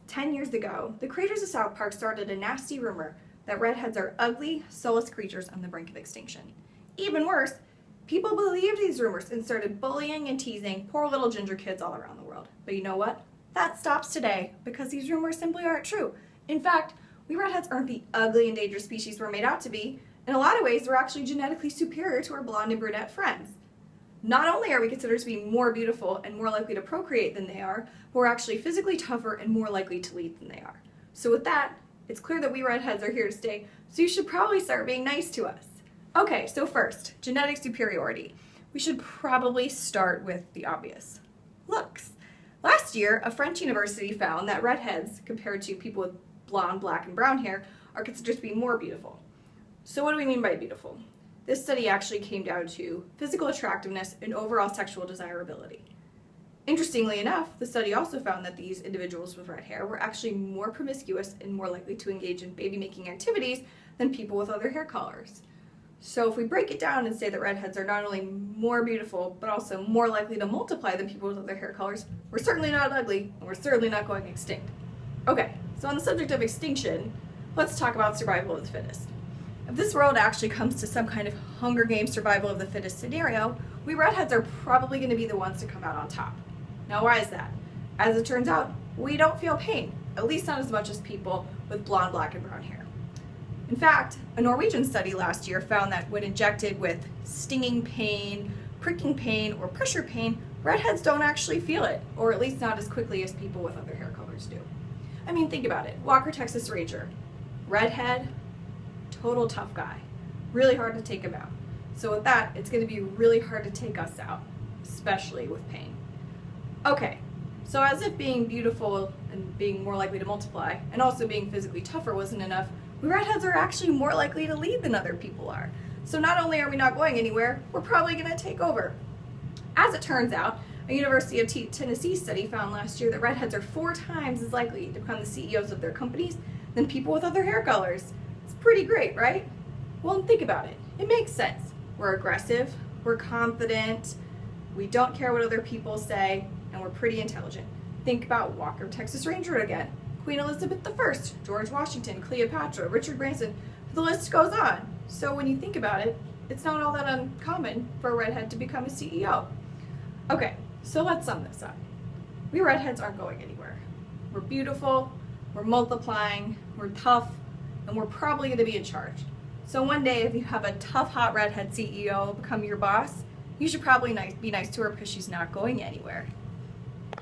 10 years ago, the creators of South Park started a nasty rumor that redheads are ugly, soulless creatures on the brink of extinction. Even worse, people believed these rumors and started bullying and teasing poor little ginger kids all around the world. But you know what? That stops today because these rumors simply aren't true. In fact, we redheads aren't the ugly and dangerous species we're made out to be. In a lot of ways, we're actually genetically superior to our blonde and brunette friends. Not only are we considered to be more beautiful and more likely to procreate than they are, but we're actually physically tougher and more likely to lead than they are. So with that, it's clear that we redheads are here to stay, so you should probably start being nice to us. Okay, so first, genetic superiority. We should probably start with the obvious. Looks. Last year, a French university found that redheads, compared to people with blonde, black, and brown hair, are considered to be more beautiful. So what do we mean by beautiful? This study actually came down to physical attractiveness and overall sexual desirability. Interestingly enough, the study also found that these individuals with red hair were actually more promiscuous and more likely to engage in baby-making activities than people with other hair colors. So if we break it down and say that redheads are not only more beautiful, but also more likely to multiply than people with other hair colors, we're certainly not ugly, and we're certainly not going extinct. Okay, so on the subject of extinction, let's talk about survival of the fittest. If this world actually comes to some kind of Hunger Games survival of the fittest scenario, we redheads are probably going to be the ones to come out on top. Now why is that? As it turns out, we don't feel pain, at least not as much as people with blonde, black, and brown hair. In fact, a Norwegian study last year found that when injected with stinging pain, pricking pain, or pressure pain, redheads don't actually feel it, or at least not as quickly as people with other hair colors do. I mean, think about it. Walker, Texas Ranger, redhead, total tough guy. Really hard to take him out. So with that, it's going to be really hard to take us out, especially with pain. Okay, so as if being beautiful and being more likely to multiply, and also being physically tougher wasn't enough, we redheads are actually more likely to lead than other people are. So not only are we not going anywhere, we're probably going to take over. As it turns out, a University of Tennessee study found last year that redheads are 4 times as likely to become the CEOs of their companies than people with other hair colors. It's pretty great, right? Well, think about it. It makes sense. We're aggressive, we're confident, we don't care what other people say, and we're pretty intelligent. Think about Walker, Texas Ranger again. Queen Elizabeth I, George Washington, Cleopatra, Richard Branson, the list goes on. So when you think about it, it's not all that uncommon for a redhead to become a CEO. Okay, so let's sum this up. We redheads aren't going anywhere. We're beautiful, we're multiplying, we're tough, and we're probably going to be in charge. So one day, if you have a tough, hot redhead CEO become your boss, you should probably be nice to her because she's not going anywhere.